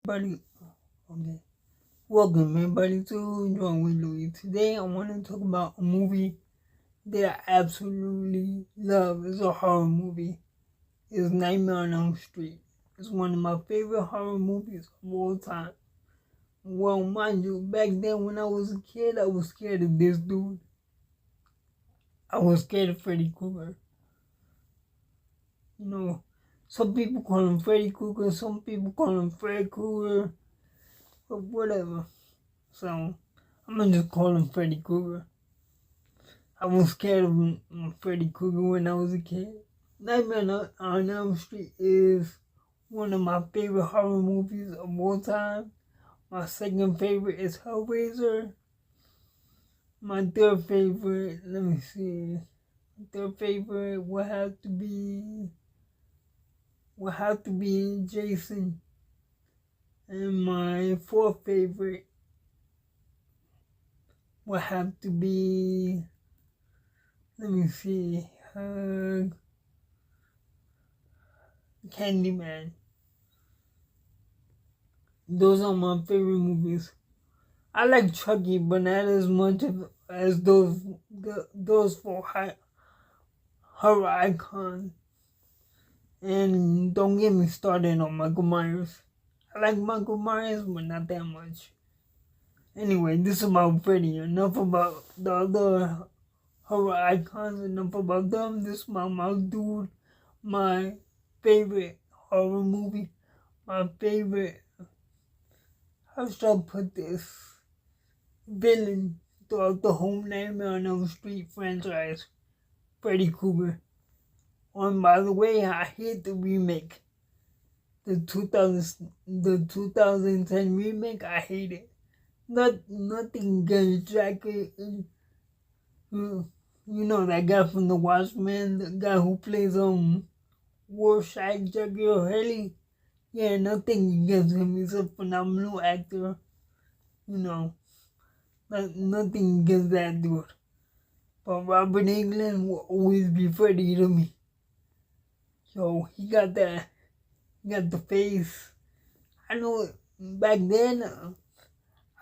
Buddy, okay. Welcome everybody to Join with Louis. Today I want to talk about a movie that I absolutely love. It's a horror movie. It's Nightmare on Elm Street. It's one of my favorite horror movies of all time. Well, mind you, back then when I was a kid, I was scared of this dude. I was scared of Freddy Krueger. You know, some people call him Freddy Krueger, some people call him Fred Krueger, but whatever. So, I'm gonna just call him Freddy Krueger. I was scared of Freddy Krueger when I was a kid. Nightmare on Elm Street is one of my favorite horror movies of all time. My second favorite is Hellraiser. My third favorite, let me see. My third favorite would have to be Jason. And my fourth favorite would have to be, let me see, Candyman. Those are my favorite movies. I like Chucky, but not as much as those four horror icons. And don't get me started on Michael Myers. I like Michael Myers, but not that much. Anyway, this is about Freddy. Enough about the other horror icons. Enough about them. This is my dude. My favorite horror movie. My favorite, how should I put this, villain throughout the whole Nightmare on Elm Street franchise, Freddy Krueger. And by the way, I hate the remake. The 2010 remake, I hate it. Nothing against Jackie. You know that guy from The Watchmen, the guy who plays Rorschach, Jackie O'Haley. Yeah, nothing against him. He's a phenomenal actor. You know, nothing against that dude. But Robert Englund will always be Freddy to me. So he got the face. I know back then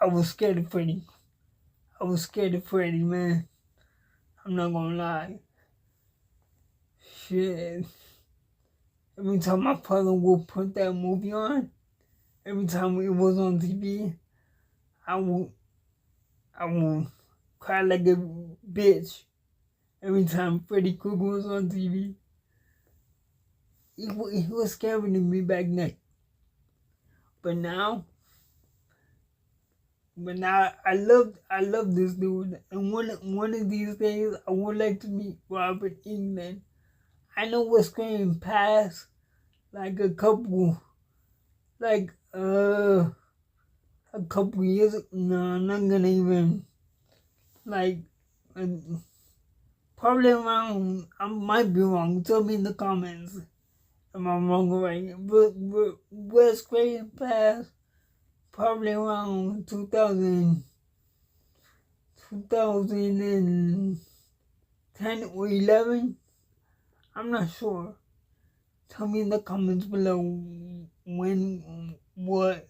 I was scared of Freddy. I was scared of Freddy, man. I'm not gonna lie. Shit. Every time my father would put that movie on, every time it was on TV, I would cry like a bitch. Every time Freddy Krueger was on TV, he was scaring me back then. But now I love this dude. And one of these days, I would like to meet Robert Englund. I know what's going past like a couple years. No, I'm not gonna even probably around. I might be wrong. Tell me in the comments if I'm wrong or right. But what's going past probably around 2010 or 11. I'm not sure. Tell me in the comments below what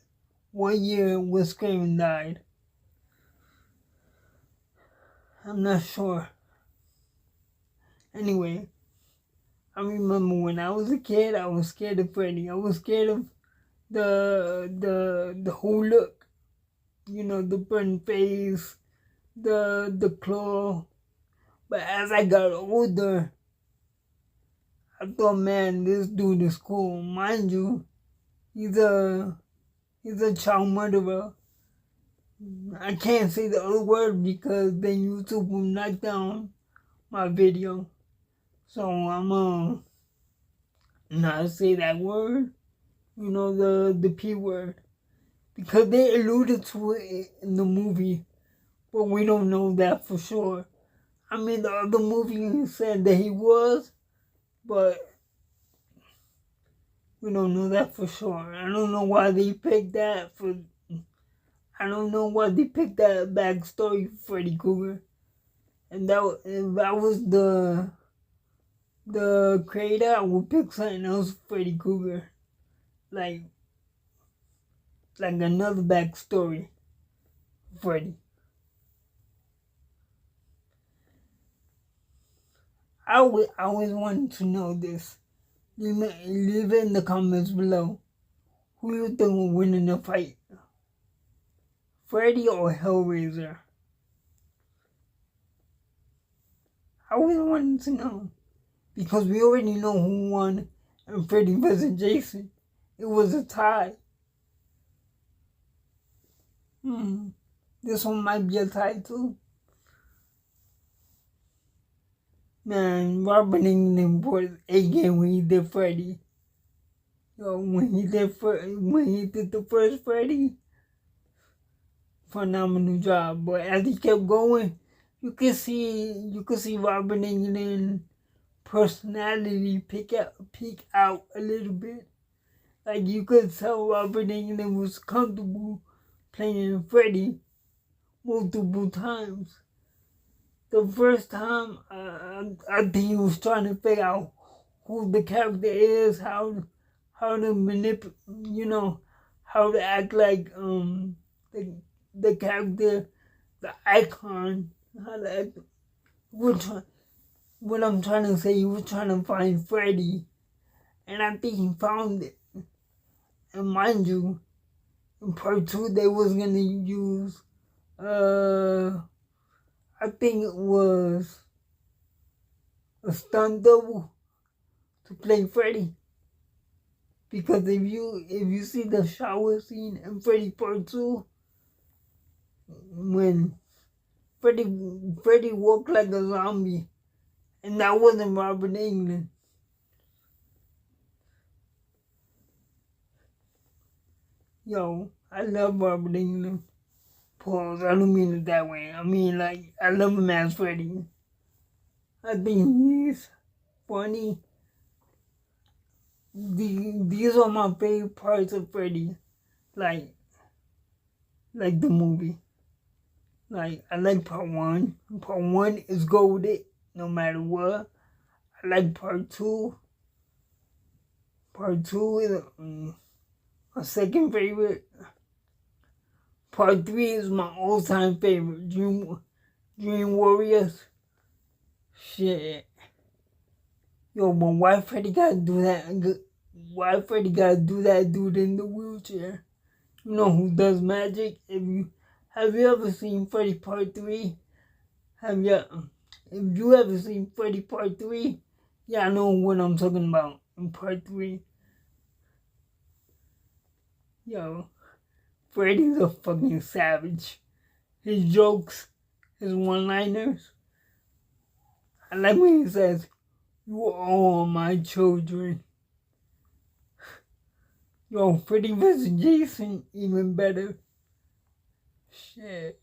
year Wes Craven died. I'm not sure. Anyway, I remember when I was a kid, I was scared of Freddy. I was scared of the whole look. You know, the burnt face, the claw. But as I got older, I thought, man, this dude is cool. Mind you, he's a child murderer. I can't say the other word because then YouTube will knock down my video. So I'm not say that word. You know, the P word. Because they alluded to it in the movie, but we don't know that for sure. I mean, the other movie said that he was, but we don't know that for sure. I don't know why they picked that backstory for Freddy Krueger. And if I was the creator, I would pick something else for Freddy Krueger. Like like another backstory. Freddy. I always wanted to know this. Leave it in the comments below. Who you think will win in the fight? Freddy or Hellraiser? I always wanted to know. Because we already know who won in Freddy vs. Jason. It was a tie. This one might be a tie too. Man, Robert Englund was A-game when he did Freddy. Yo, when he did the first Freddy, phenomenal job. But as he kept going, you could see Robert Englund personality peek out a little bit. Like you could tell Robert Englund was comfortable playing Freddy multiple times. The first time, I think he was trying to figure out who the character is, how to manipulate, how to act like the character, the icon, how to act. What I'm trying to say, he was trying to find Freddy, and I think he found it. And mind you, in part 2, they was gonna use, I think it was a stunt double to play Freddy. Because if you see the shower scene in Freddy Part 2, when Freddy walked like a zombie, and that wasn't Robert Englund. Yo, I love Robert Englund. Pause, I don't mean it that way. I mean, like, I love him as Freddy. I think he's funny. These are my favorite parts of Freddy. Like the movie. Like, I like part 1. Part 1 is goated, no matter what. I like part 2. Part 2 is my second favorite. Part 3 is my all-time favorite. Dream Warriors. Shit. Yo, but why Freddy gotta do that? Why Freddy gotta do that dude in the wheelchair? You know who does magic? Have you ever seen Freddy Part 3? If you ever seen Freddy Part 3, yeah, I know what I'm talking about in Part 3. Yo, Freddy's a fucking savage. His jokes, his one-liners. I like when he says, "You are all my children." Yo, Freddy vs. Jason, even better. Shit.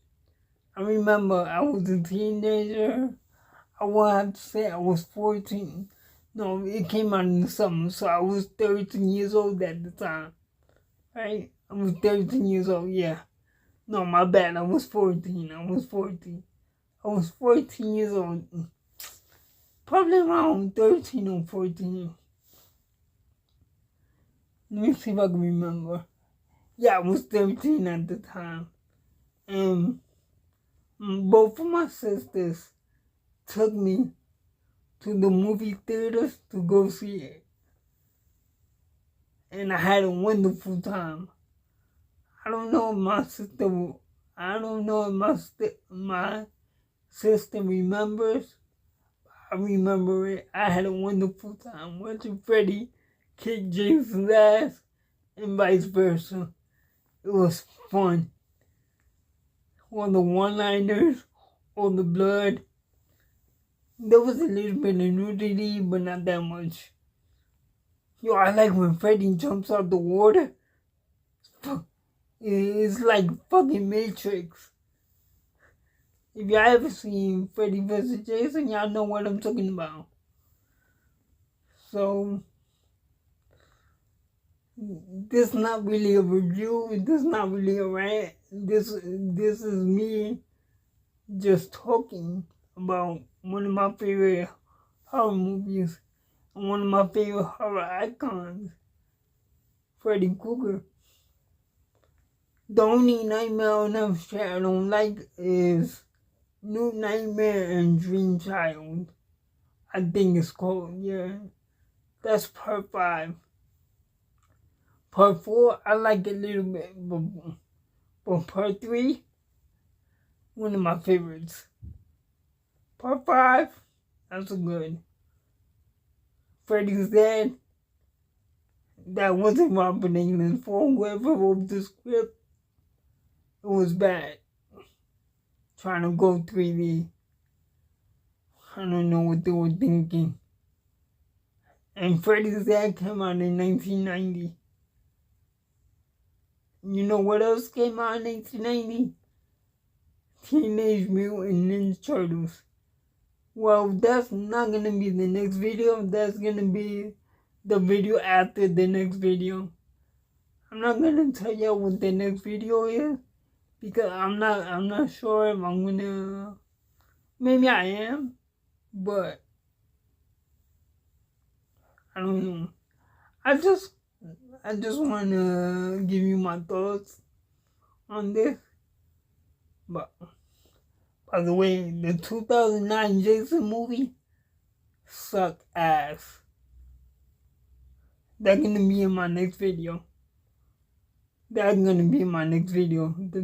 I remember I was a teenager. I won't have to say I was 14. No, it came out in the summer, so I was 13 years old at the time. Right? I was 13 years old, yeah. No, my bad, I was 14. I was 14 years old. Probably around 13 or 14. Let me see if I can remember. Yeah, I was 13 at the time. And both of my sisters took me to the movie theaters to go see it. And I had a wonderful time. I don't know if my sister remembers. I remember it. I had a wonderful time watching Freddy kick Jason's ass and vice versa. It was fun. All the one-liners, all the blood. There was a little bit of nudity, but not that much. Yo, I like when Freddy jumps out the water. It's like fucking Matrix. If y'all ever seen Freddy vs. Jason, y'all know what I'm talking about. So, this is not really a review. This is not really a rant. This is me just talking about one of my favorite horror movies and one of my favorite horror icons, Freddy Krueger. The only Nightmare on Elm Street I don't like is New Nightmare and Dream Child. I think it's called, yeah. That's part 5. Part 4, I like it a little bit, but part 3, one of my favorites. Part 5, that's a good. Freddy's Dead, that wasn't Robert Englund's fault. Whoever wrote the script, it was bad. Trying to go 3D. I don't know what they were thinking. And Freddy's Dead came out in 1990. You know what else came out in 1990? Teenage Mutant Ninja Turtles. Well, that's not gonna be the next video. That's gonna be the video after the next video. I'm not gonna tell you what the next video is because I'm not sure if I'm gonna. Maybe I am, but I don't know. I just wanna give you my thoughts on this. But by the way, the 2009 Jason movie sucked ass. That's gonna be in my next video. The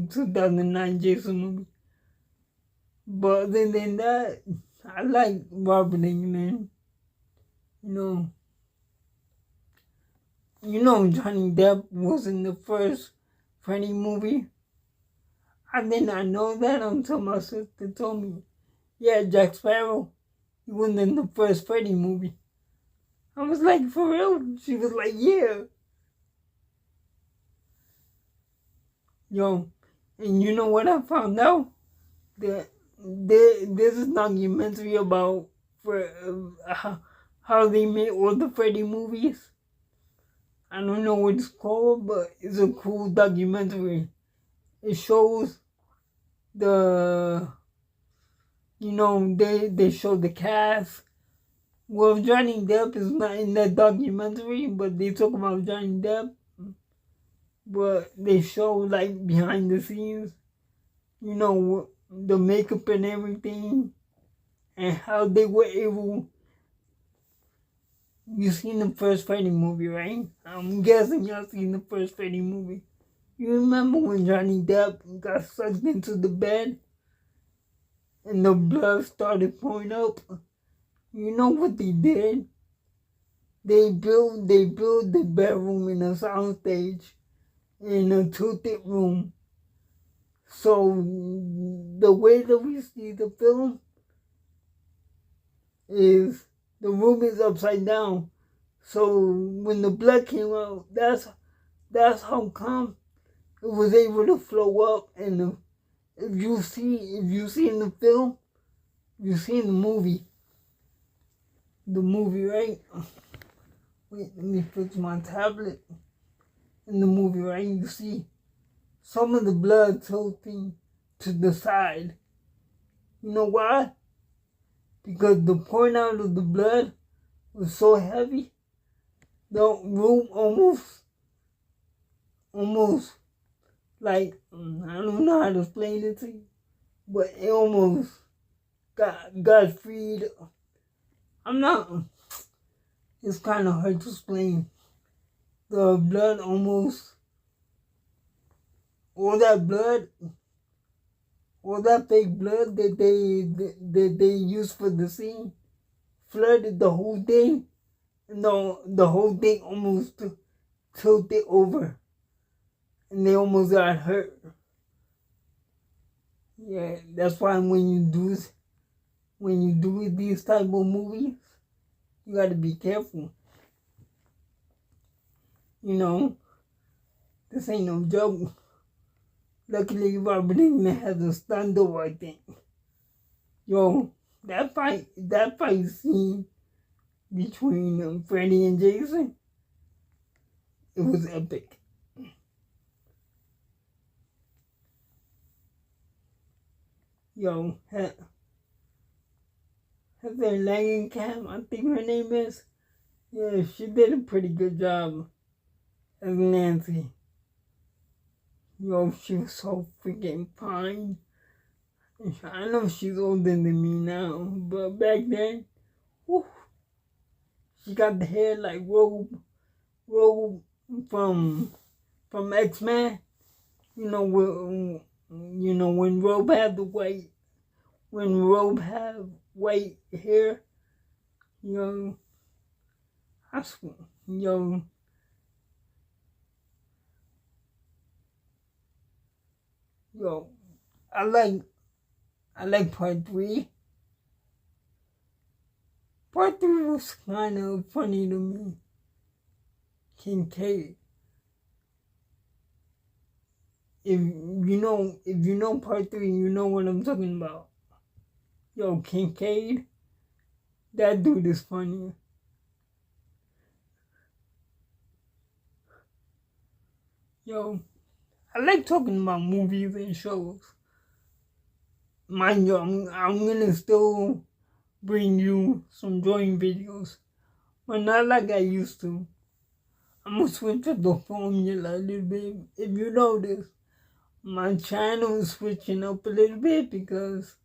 2009 Jason movie. But other than that, I like Robert Englund. You know Johnny Depp was in the first Freddy movie. I did not know that until my sister told me. Yeah, Jack Sparrow, he was in the first Freddy movie. I was like, for real? She was like, yeah. Yo, and you know what I found out? That this is a documentary about how they made all the Freddy movies. I don't know what it's called, but it's a cool documentary. It shows they show the cast. Well, Johnny Depp is not in that documentary, but they talk about Johnny Depp. But they show like behind the scenes, the makeup and everything, and how they were able. You seen the first Freddy movie, right? I'm guessing y'all seen the first Freddy movie. You remember when Johnny Depp got sucked into the bed and the blood started pouring up? You know what they did? They built the bedroom in a soundstage in a tilted room. So the way that we see the film is the room is upside down. So when the blood came out, that's how come it was able to flow up. And if you see in the film, you see in the movie, right? Wait, let me fix my tablet. In the movie, right, you see some of the blood tilting to the side. You know why? Because the pouring out of the blood was so heavy, the room almost like, I don't know how to explain it to you, but it almost got freed. It's kind of hard to explain. The blood almost, all that fake blood that they used for the scene, flooded the whole thing, and the whole thing almost tilted over, and they almost got hurt. Yeah, that's why when you do these type of movies, you gotta be careful. This ain't no joke. Luckily, Robert Englund has a stunt double, I think. Yo, that fight scene between Freddy and Jason, it was epic. Yo, Heather Langenkamp, I think her name is. Yeah, she did a pretty good job as Nancy. Yo, she was so freaking fine. I know she's older than me now, but back then, whew, she got the hair like Rogue from X-Men. You know when Rogue had white hair, yo, I swear, yo, I like part 3. Part 3 was kind of funny to me. Kincaid. If you know part 3, you know what I'm talking about. Yo, Kincaid, that dude is funny. Yo, I like talking about movies and shows. Mind you, I'm gonna still bring you some drawing videos, but not like I used to. I'm gonna switch up the formula a little bit. If you notice, my channel is switching up a little bit because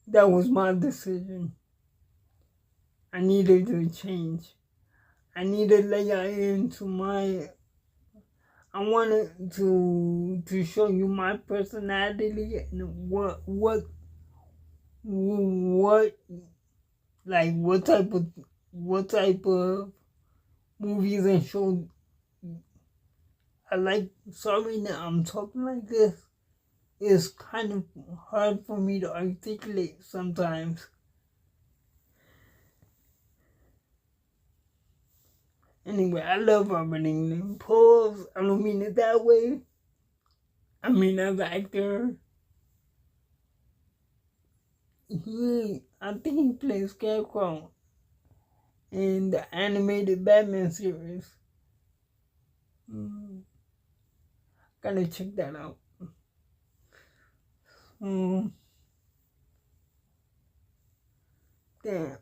that was my decision. I needed to change. I needed to lay into I wanted to show you my personality and what type of movies and shows I like. Sorry that I'm talking like this. It's kind of hard for me to articulate sometimes. Anyway, I love Robert England. Pause. I don't mean it that way. I mean as an actor. I think he plays Scarecrow in the animated Batman series. Gotta check that out. Damn.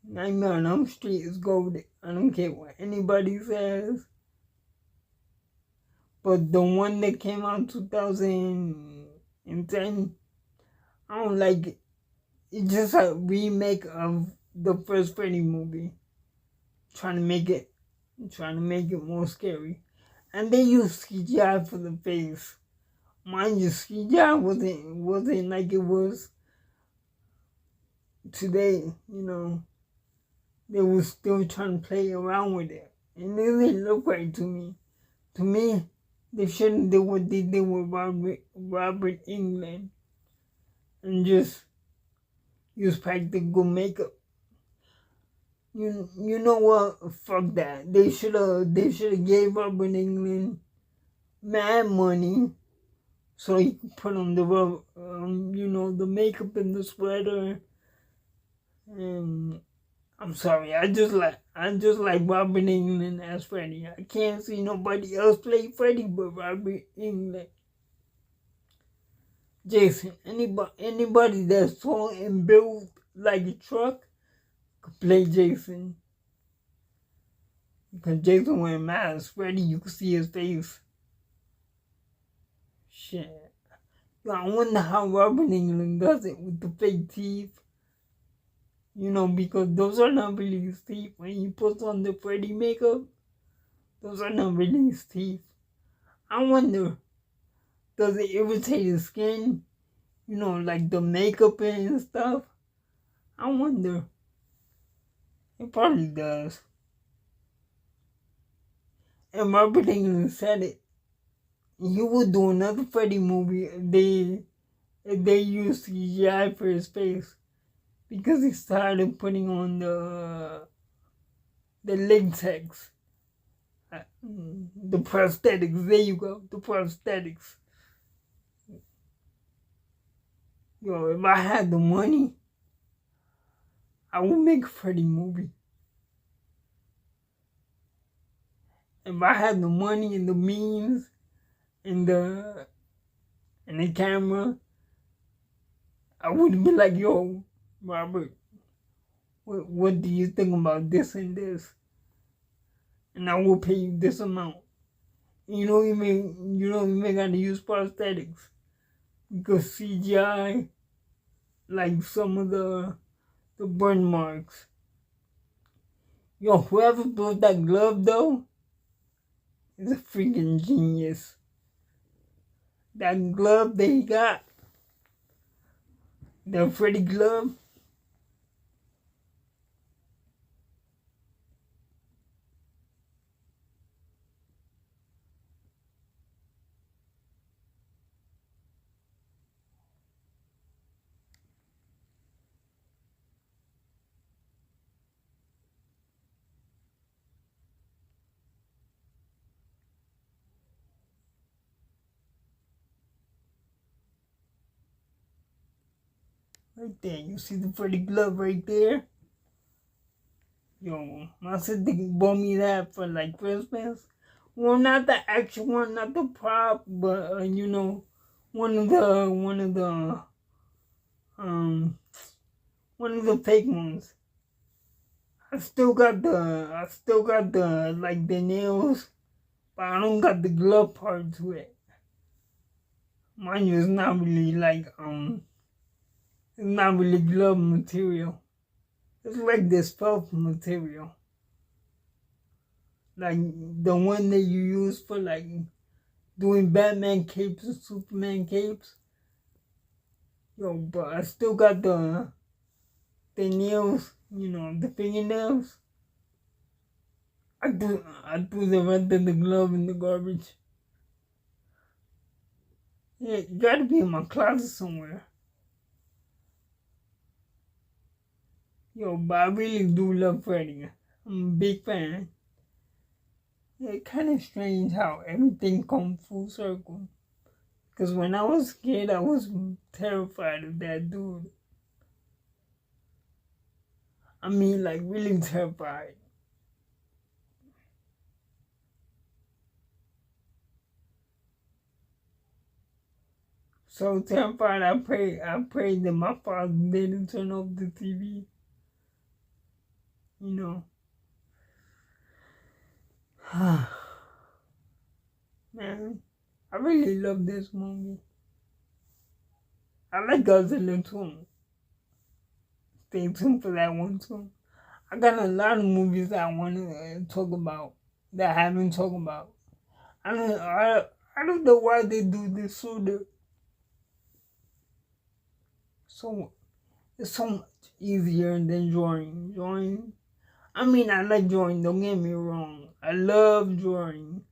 Nightmare on Elm Street is golden. I don't care what anybody says. But the one that came out in 2010, I don't like it. It's just a remake of the first Freddy movie. Trying to make it more scary. And they used CGI for the face. Mind you, CGI wasn't like it was today, They were still trying to play around with it. And it didn't look right to me. To me, they shouldn't do what they did with Robert England and just use practical makeup. You know what? Fuck that. They should have gave Robert England mad money so he could put on the the makeup and the sweater. And I'm sorry, I just like Robert England as Freddy. I can't see nobody else play Freddy but Robert England. Jason, anybody that's tall and built like a truck could play Jason. Because Jason wearing a mask, Freddy, you can see his face. Shit. Yo, I wonder how Robert England does it with the fake teeth. Because those are not really his teeth. When he puts on the Freddy makeup, those are not really his teeth. I wonder, does it irritate his skin? Like the makeup and stuff? I wonder. It probably does. And Robert England said it. He would do another Freddy movie if they used CGI for his face. Because he started putting on the latex. The prosthetics. There you go. The prosthetics. Yo, if I had the money, I would make a Freddy movie. If I had the money and the means and the camera, I would be like, yo, Robert, what do you think about this and this? And I will pay you this amount. You don't even gotta use prosthetics because CGI, like some of the burn marks. Yo, whoever built that glove though is a freaking genius. That glove they got, the Freddy glove. Right there, you see the Freddy glove right there? Yo, my sister bought me that for like Christmas. Well, not the actual one, not the prop, but one of the um one of the fake ones. I still got the like the nails, but I don't got the glove part to it. Mine is not really like it's not really glove material. It's like this felt material. Like the one that you use for like doing Batman capes and Superman capes. Yo, but I still got the nails, the fingernails. I threw the rest of the glove in the garbage. Yeah, it gotta be in my closet somewhere. Yo, but I really do love Freddy. I'm a big fan. Yeah, it's kind of strange how everything comes full circle. Because when I was a kid, I was terrified of that dude. I mean, like, really terrified. So terrified, I prayed that my father didn't turn off the TV. You know. Man, I really love this movie. I like Godzilla too. Stay tuned for that one too. I got a lot of movies that I want to talk about that I haven't talked about. I don't know why they do this so it's so much easier than drawing. I mean, I like drawing, don't get me wrong. I love drawing.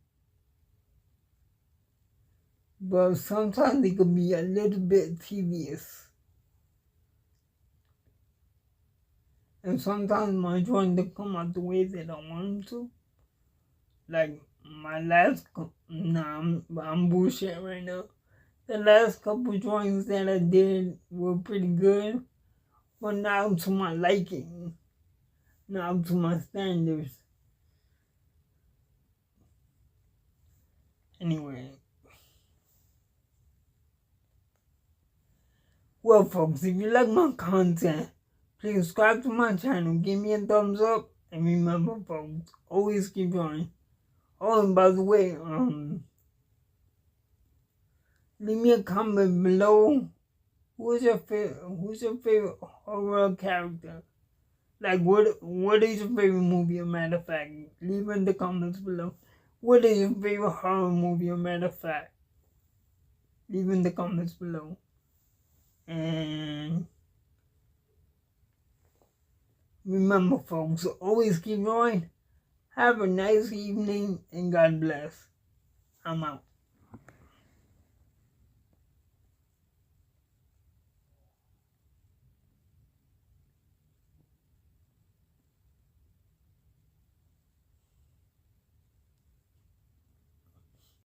But sometimes it can be a little bit tedious. And sometimes my drawing don't come out the way that I want them to. Like my last, I'm bullshit right now. The last couple drawings that I did were pretty good, but not to my liking, not to my standards. Anyway. Well, folks, if you like my content, please subscribe to my channel, give me a thumbs up, and remember, folks, always keep drawing. Oh, and by the way, leave me a comment below. Who's your favorite horror character? Like, what is your favorite movie? A matter of fact, leave in the comments below. What is your favorite horror movie? A matter of fact, leave in the comments below. And remember, folks, always keep going. Have a nice evening and God bless. I'm out.